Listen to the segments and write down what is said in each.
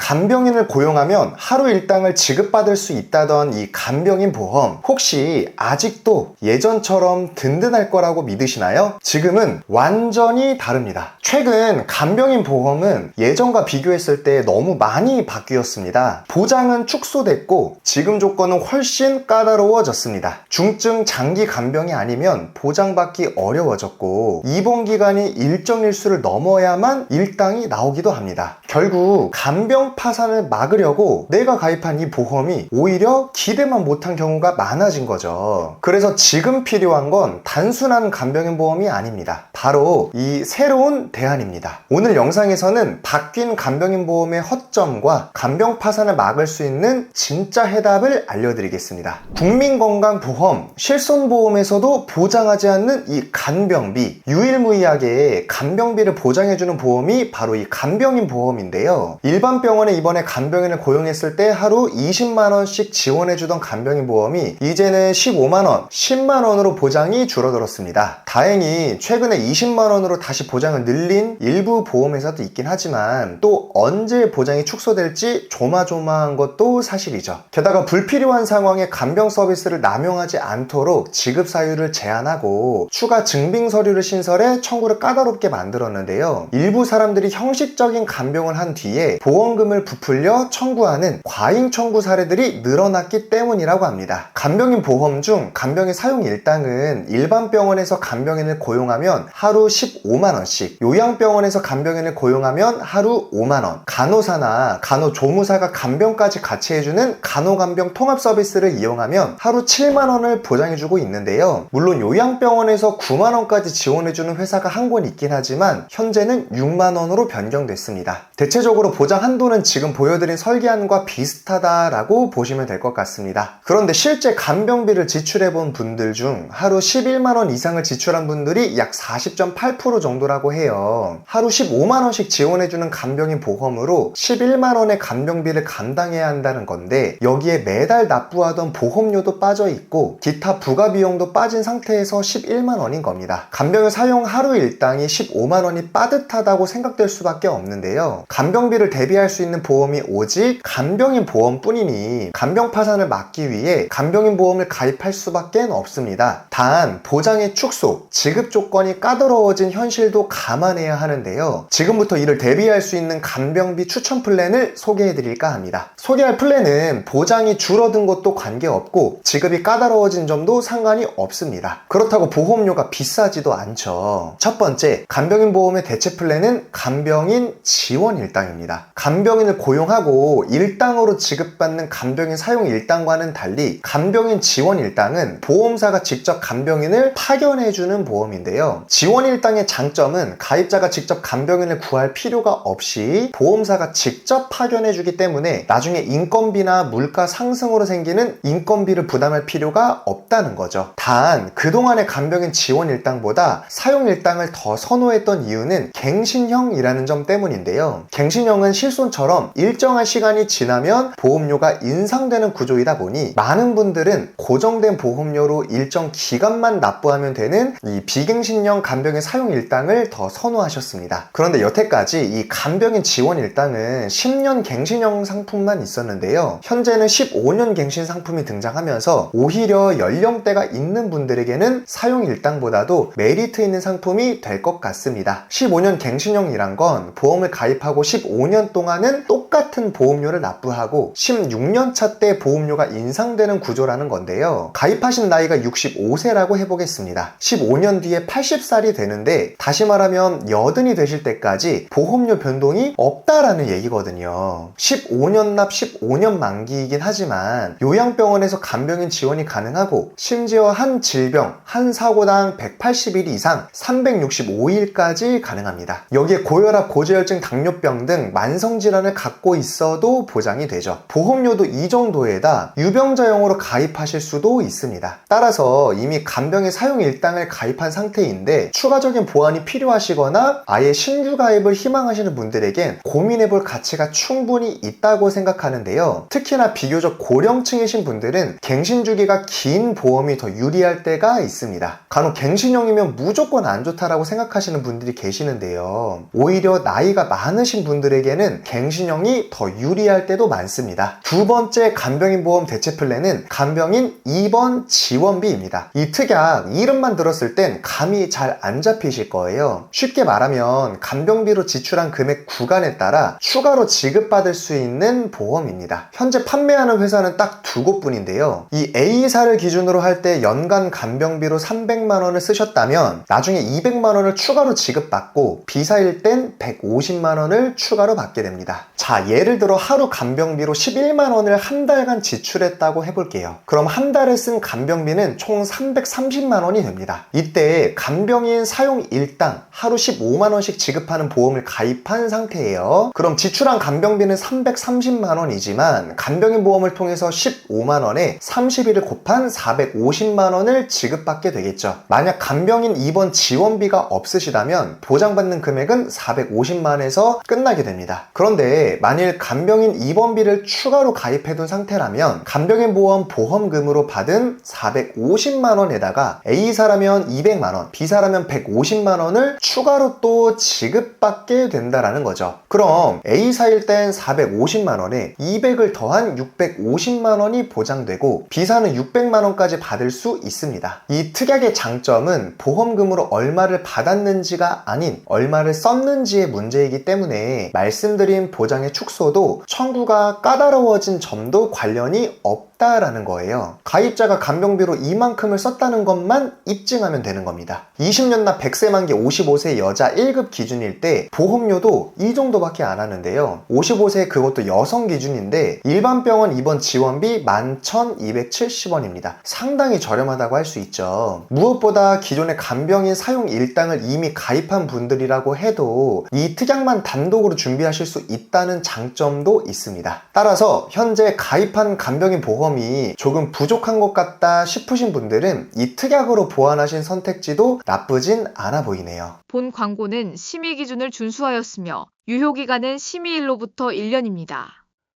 간병인을 고용하면 하루 일당을 지급받을 수 있다던 이 간병인 보험, 혹시 아직도 예전처럼 든든할 거라고 믿으시나요? 지금은 완전히 다릅니다. 최근 간병인 보험은 예전과 비교했을 때 너무 많이 바뀌었습니다. 보장은 축소됐고 지금 조건은 훨씬 까다로워졌습니다. 중증 장기 간병이 아니면 보장받기 어려워졌고 입원 기간이 일정 일수를 넘어야만 일당이 나오기도 합니다. 결국 간병 파산을 막으려고 내가 가입한 이 보험이 오히려 기대만 못한 경우가 많아진 거죠. 그래서 지금 필요한 건 단순한 간병인 보험이 아닙니다. 바로 이 새로운 대안입니다. 오늘 영상에서는 바뀐 간병인 보험의 허점과 간병 파산을 막을 수 있는 진짜 해답을 알려드리겠습니다. 국민건강보험, 실손보험에서도 보장하지 않는 이 간병비, 유일무이하게 간병비를 보장해주는 보험이 바로 이 간병인 보험인데요. 일반 병원에 이번에 간병인을 고용했을 때 하루 20만원씩 지원해주던 간병인 보험이 이제는 15만원, 10만원으로 보장이 줄어들었습니다. 다행히 최근에 20만원으로 다시 보장을 늘린 일부 보험회사도 있긴 하지만 또 언제 보장이 축소될지 조마조마한 것도 사실이죠. 게다가 불필요한 상황에 간병 서비스를 남용하지 않도록 지급 사유를 제한하고 추가 증빙 서류를 신설해 청구를 까다롭게 만들었는데요. 일부 사람들이 형식적인 간병을 한 뒤에 보험금을 부풀려 청구하는 과잉 청구 사례들이 늘어났기 때문이라고 합니다. 간병인 보험 중 간병인 사용 일당은 일반 병원에서 간병인을 고용하면 하루 15만원씩, 요양병원에서 간병인을 고용하면 하루 5만원, 간호사나 간호조무사가 간병까지 같이 해주는 간호간병 통합 서비스를 이용하면 하루 7만원을 보장해주고 있는데요. 물론 요양병원에서 9만원까지 지원해주는 회사가 한 곳 있긴 하지만 현재는 6만원으로 변경됐습니다. 대체적으로 보장 한도는 지금 보여드린 설계안과 비슷하다라고 보시면 될 것 같습니다. 그런데 실제 간병비를 지출해본 분들 중 하루 11만원 이상을 지출한 분들이 약 40.8% 정도라고 해요. 하루 15만원씩 지원해주는 간병인 보험으로 11만원의 간병비를 감당해야 한다는 건데 여기에 매달 납부하던 보험료도 빠져있고 기타 부가비용도 빠진 상태에서 11만원인 겁니다. 간병인 사용 하루 일당이 15만원이 빠듯하다고 생각될 수밖에 없는데요. 간병비를 대비할 수 있는 보험이 오직 간병인 보험뿐이니 간병 파산을 막기 위해 간병인 보험을 가입할 수밖에 없습니다. 단 보장의 축소, 지급 조건이 까다로워진 현실도 감안해야 하는데요. 지금부터 이를 대비할 수 있는 간병비 추천 플랜을 소개해 드릴까 합니다. 소개할 플랜은 보장이 줄어든 것도 관계없고 지급이 까다로워진 점도 상관이 없습니다. 그렇다고 보험료가 비싸지도 않죠. 첫 번째, 간병인 보험의 대체 플랜은 간병인 지원 일당입니다. 간병인을 고용하고 일당으로 지급받는 간병인 사용 일당과는 달리 간병인 지원 일당은 보험사가 직접 간병인을 파견해주는 보험인데요. 지원 일당의 장점은 가입자가 직접 간병인을 구할 필요가 없이 보험사가 직접 파견해주기 때문에 나중에 인건비나 물가 상승으로 생기는 인건비를 부담할 필요가 없다는 거죠. 단 그동안의 간병인 지원 일당보다 사용 일당을 더 선호했던 이유는 갱신형이라는 점 때문인데요. 갱신형은 실손처럼 일정한 시간이 지나면 보험료가 인상되는 구조이다 보니 많은 분들은 고정된 보험료로 일정 기간만 납부하면 되는 이 비갱신형 간병인 사용 일당을 더 선호하셨습니다. 그런데 여태까지 이 간병인 지원 일당은 10년 갱신형 상품만 있었는데요. 현재는 15년 갱신 상품이 등장하면서 오히려 연령대가 있는 분들에게는 사용 일당보다도 메리트 있는 상품이 될 것 같습니다. 15년 갱신형이란 건 보험을 가입하고 15년 동안은 똑같은 보험료를 납부하고 16년 차 때 보험료가 인상되는 구조라는 건데요. 가입하신 나이가 65세라고 해보겠습니다. 15년 뒤에 80살이 되는데 다시 말하면 여든이 되실 때까지 보험료 변동이 없다라는 얘기거든요. 15년 납 15년 만기이긴 하지만 요양병원에서 간병인 지원이 가능하고 심지어 한 질병, 한 사고당 180일 이상 365일까지 가능합니다. 여기에 고혈압, 고지혈증, 당뇨병 등 만성질환을 갖고 있어도 보장이 되죠. 보험료도 이 정도에다 유병자용으로 가입하실 수도 있습니다. 따라서 이미 간병인 사용 일당을 가입한 상태인데 추가적인 보완이 필요하시거나 아예 신규 가입을 희망하시는 분들에겐 고민해볼 가치가 충분히 있다고 생각하는데요. 특히나 비교적 고령층이신 분들은 갱신 주기가 긴 보험이 더 유리할 때가 있습니다. 간혹 갱신형이면 무조건 안 좋다라고 생각하시는 분들이 계시는데요. 오히려 나이가 많으신 분들에게는 갱신 갱신형이 더 유리할 때도 많습니다. 두 번째 간병인 보험 대체 플랜은 간병인 입원 지원비입니다. 이 특약 이름만 들었을 땐 감이 잘 안 잡히실 거예요. 쉽게 말하면 간병비로 지출한 금액 구간에 따라 추가로 지급받을 수 있는 보험입니다. 현재 판매하는 회사는 딱 두 곳뿐인데요. 이 A사를 기준으로 할 때 연간 간병비로 300만 원을 쓰셨다면 나중에 200만 원을 추가로 지급받고 B사일 땐 150만 원을 추가로 받게 됩니다. 자, 예를 들어 하루 간병비로 11만 원을 한 달간 지출했다고 해볼게요. 그럼 한 달에 쓴 간병비는 총 330만 원이 됩니다. 이때 간병인 사용 일당 하루 15만 원씩 지급하는 보험을 가입한 상태예요. 그럼 지출한 간병비는 330만 원이지만 간병인 보험을 통해서 15만 원에 30일을 곱한 450만 원을 지급받게 되겠죠. 만약 간병인 입원 지원비가 없으시다면 보장받는 금액은 450만에서 끝나게 됩니다. 그런데 만일 간병인 입원비를 추가로 가입해둔 상태라면 간병인 보험 보험금으로 받은 450만 원에다가 A사라면 200만 원, B사라면 150만 원을 추가로 또 지급받게 된다라는 거죠. 그럼 A사일 땐 450만 원에 200을 더한 650만 원이 보장되고 B사는 600만 원까지 받을 수 있습니다. 이 특약의 장점은 보험금으로 얼마를 받았는지가 아닌 얼마를 썼는지의 문제이기 때문에 말씀드린 보장의 축소도 청구가 까다로워진 점도 관련이 없다라는 거예요. 가입자가 간병비로 이만큼을 썼다는 것만 입증하면 되는 겁니다. 20년 납 100세 만기 55세 여자 1급 기준일 때 보험료도 이 정도밖에 안 하는데요. 55세 그것도 여성 기준인데 일반 병원 입원 지원비 11,270원입니다. 상당히 저렴하다고 할 수 있죠. 무엇보다 기존의 간병인 사용 일당을 이미 가입한 분들이라고 해도 이 특약만 단독으로 준비하실 수 있다는 장점도 있습니다. 따라서 현재 가입한 간병인 보험이 조금 부족한 것 같다 싶으신 분들은 이 특약으로 보완하신 선택지도 나쁘진 않아 보이네요. 본 광고는 심의 기준을 준수하였으며 유효기간은 심의일로부터 1년입니다.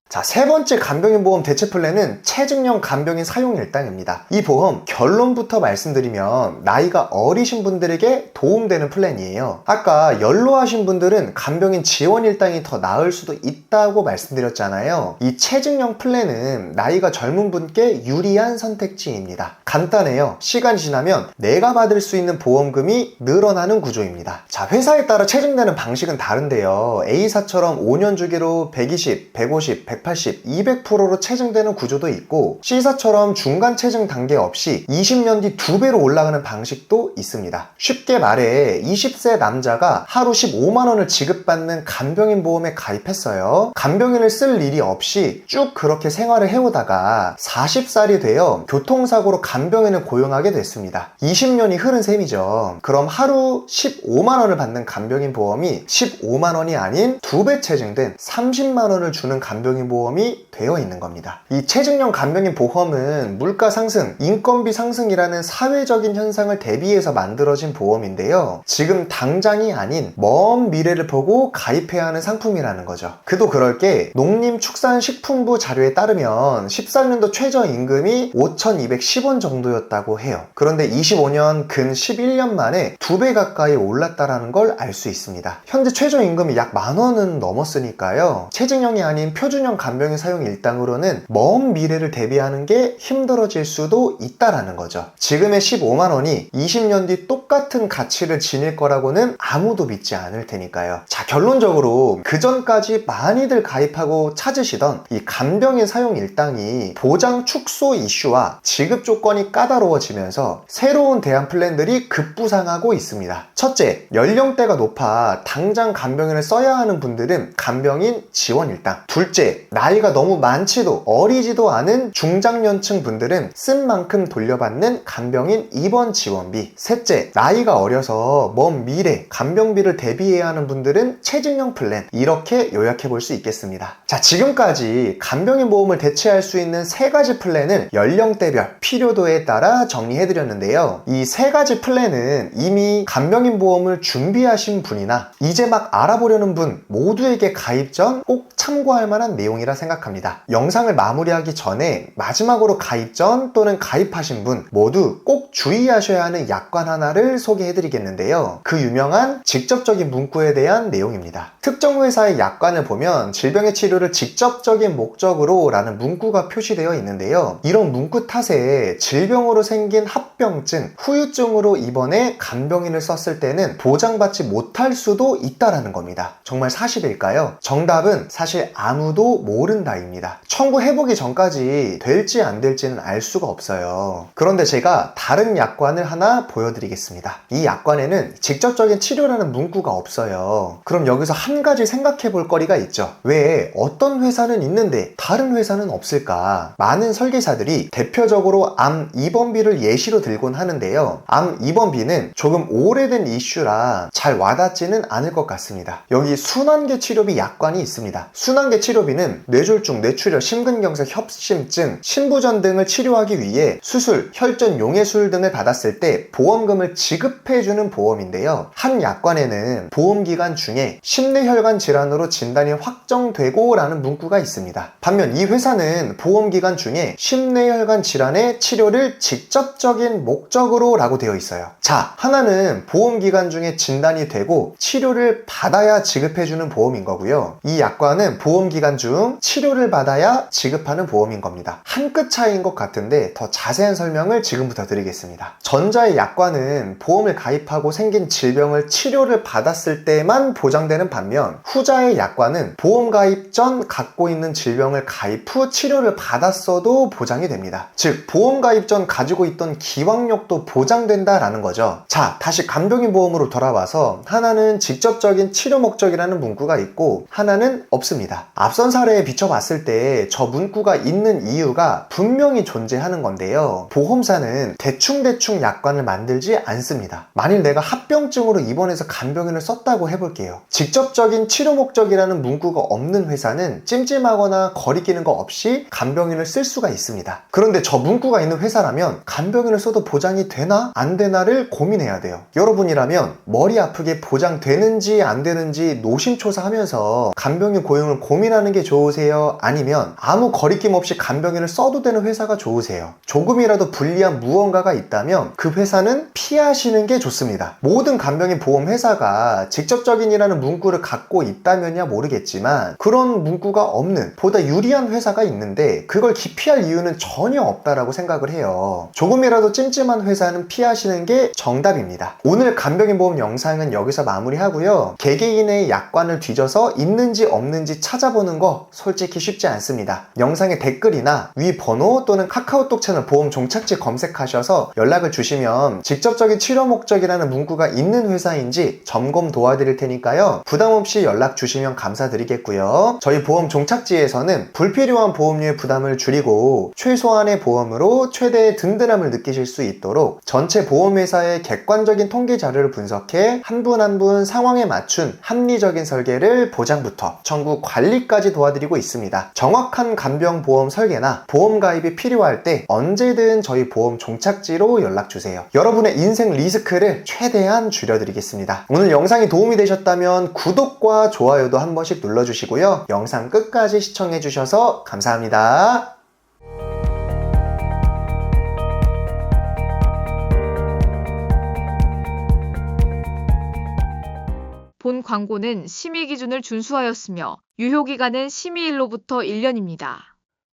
자, 세 번째 간병인 보험 대체 플랜은 체증형 간병인 사용 일당입니다. 이 보험 결론부터 말씀드리면 나이가 어리신 분들에게 도움되는 플랜이에요. 아까 연로하신 분들은 간병인 지원 일당이 더 나을 수도 있다고 말씀드렸잖아요. 이 체증형 플랜은 나이가 젊은 분께 유리한 선택지입니다. 간단해요. 시간이 지나면 내가 받을 수 있는 보험금이 늘어나는 구조입니다. 자, 회사에 따라 체증되는 방식은 다른데요. A사처럼 5년 주기로 120, 150, 180, 200%로 체증되는 구조도 있고 C사처럼 중간 체증 단계 없이 20년 뒤 2배로 올라가는 방식도 있습니다. 쉽게 말해 20세 남자가 하루 15만 원을 지급받는 간병인 보험에 가입했어요. 간병인을 쓸 일이 없이 쭉 그렇게 생활을 해오다가 40살이 되어 교통사고로 간병인을 고용하게 됐습니다. 20년이 흐른 셈이죠. 그럼 하루 15만 원을 받는 간병인 보험이 15만 원이 아닌 2배 체증된 30만 원을 주는 간병인 보험이 되어 있는 겁니다. 이 체증형 간병인 보험은 물가 상승, 인건비 상승이라는 사회적인 현상을 대비해서 만들어진 보험인데요. 지금 당장이 아닌 먼 미래를 보고 가입해야 하는 상품이라는 거죠. 그도 그럴 게 농림축산식품부 자료에 따르면 14년도 최저임금이 5,210원 정도였다고 해요. 그런데 25년 근 11년 만에 2배 가까이 올랐다는 걸 알 수 있습니다. 현재 최저임금이 약 10,000원은 넘었으니까요. 체증형이 아닌 표준형 간병인 사용 일당으로는 먼 미래를 대비하는 게 힘들어질 수도 있다라는 거죠. 지금의 15만 원이 20년 뒤 똑같은 가치를 지닐 거라고는 아무도 믿지 않을 테니까요. 자, 결론적으로 그 전까지 많이들 가입하고 찾으시던 이 간병인 사용 일당이 보장 축소 이슈와 지급 조건이 까다로워지면서 새로운 대안 플랜들이 급부상하고 있습니다. 첫째, 연령대가 높아 당장 간병인을 써야 하는 분들은 간병인 지원 일당. 둘째, 나이가 너무 많지도 어리지도 않은 중장년층 분들은 쓴 만큼 돌려받는 간병인 입원 지원비. 셋째, 나이가 어려서 먼 미래 간병비를 대비해야 하는 분들은 체증형 플랜. 이렇게 요약해 볼 수 있겠습니다. 자, 지금까지 간병인 보험을 대체할 수 있는 세 가지 플랜을 연령대별 필요도에 따라 정리해 드렸는데요. 이 세 가지 플랜은 이미 간병인 보험을 준비하신 분이나 이제 막 알아보려는 분 모두에게 가입 전 꼭 참고할 만한 내용이라 생각합니다. 합니다. 영상을 마무리하기 전에 마지막으로 가입 전 또는 가입하신 분 모두 꼭 주의하셔야 하는 약관 하나를 소개해드리겠는데요. 그 유명한 직접적인 문구에 대한 내용입니다. 특정 회사의 약관을 보면 질병의 치료를 직접적인 목적으로 라는 문구가 표시되어 있는데요. 이런 문구 탓에 질병으로 생긴 합병증, 후유증으로 입원해 간병인을 썼을 때는 보장받지 못할 수도 있다라는 겁니다. 정말 사실일까요? 정답은 사실 아무도 모른다입니다. 청구해보기 전까지 될지 안 될지는 알 수가 없어요. 그런데 제가 다른 약관을 하나 보여드리겠습니다. 이 약관에는 직접적인 치료라는 문구가 없어요. 그럼 여기서 한 가지 생각해 볼 거리가 있죠. 왜 어떤 회사는 있는데 다른 회사는 없을까? 많은 설계사들이 대표적으로 암 입원비를 예시로 들곤 하는데요. 암 입원비는 조금 오래된 이슈라 잘 와닿지는 않을 것 같습니다. 여기 순환계 치료비 약관이 있습니다. 순환계 치료비는 뇌졸중, 뇌출혈, 심근경색, 협심증, 신부전 등을 치료하기 위해 수술, 혈전, 용해술 등을 받았을 때 보험금을 지급해주는 보험인데요. 한 약관에는 보험기간 중에 심내혈관 질환으로 진단이 확정되고 라는 문구가 있습니다. 반면 이 회사는 보험기간 중에 심내혈관 질환의 치료를 직접적인 목적으로 라고 되어 있어요. 자, 하나는 보험기간 중에 진단이 되고 치료를 받아야 지급해주는 보험인 거고요. 이 약관은 보험기간 중 치료를 받아야 지급하는 보험인 겁니다. 한 끗 차이인 것 같은데 더 자세한 설명을 지금부터 드리겠습니다. 전자의 약관은 보험을 가입하고 생긴 질병을 치료를 받았을 때만 보장되는 반면 후자의 약관은 보험 가입 전 갖고 있는 질병을 가입 후 치료를 받았어도 보장이 됩니다. 즉 보험 가입 전 가지고 있던 기왕력도 보장된다라는 거죠. 자, 다시 간병인 보험으로 돌아와서 하나는 직접적인 치료 목적이라는 문구가 있고 하나는 없습니다. 앞선 사례에 비춰봤을 때 저 문구가 있는 이유가 분명히 존재하는 건데요. 보험사는 대충대충 약관을 만들지 않습니다. 만일 내가 합병증으로 입원해서 간병인을 썼다고 해볼게요. 직접적인 치료 목적이라는 문구가 없는 회사는 찜찜하거나 거리끼는 거 없이 간병인을 쓸 수가 있습니다. 그런데 저 문구가 있는 회사라면 간병인을 써도 보장이 되나 안 되나를 고민해야 돼요. 여러분이라면 머리 아프게 보장되는지 안 되는지 노심초사하면서 간병인 고용을 고민하는 게 좋으세요? 아니면 아무 거리낌 없이 간병인을 써도 되는 회사가 좋으세요? 조금이라도 불리한 무언가가 있다면 그 회사는 피하시는 게 좋습니다. 모든 간병인 보험 회사가 직접적인이라는 문구를 갖고 있다면야 모르겠지만 그런 문구가 없는 보다 유리한 회사가 있는데 그걸 기피할 이유는 전혀 없다라고 생각을 해요. 조금이라도 찜찜한 회사는 피하시는 게 정답입니다. 오늘 간병인 보험 영상은 여기서 마무리하고요. 개개인의 약관을 뒤져서 있는지 없는지 찾아보는 거 솔직히 쉽지 않습니다. 영상의 댓글이나 위 번호 또는 카카오톡 채널 보험 종착지 검색하셔서 연락을 주시면 직접적인 치료 목적이라는 문구가 있는 회사인지 점검 도와드릴 테니까요. 부담없이 연락 주시면 감사드리겠고요. 저희 보험 종착지에서는 불필요한 보험료의 부담을 줄이고 최소한의 보험으로 최대의 든든함을 느끼실 수 있도록 전체 보험회사의 객관적인 통계 자료를 분석해 한 분 한 분 상황에 맞춘 합리적인 설계를 보장부터 청구 관리까지 도와드리고 있습니다. 정확한 간병보험 설계나 보험 가입이 필요할 때 언제든 저희 보험 종착지로 연락주세요. 여러분의 인생 리스크를 최대한 줄여드리겠습니다. 오늘 영상이 도움이 되셨다면 구독과 좋아요도 한 번씩 눌러주시고요. 영상 끝까지 시청해주셔서 감사합니다. 본 광고는 심의 기준을 준수하였으며 유효기간은 심의일로부터 1년입니다.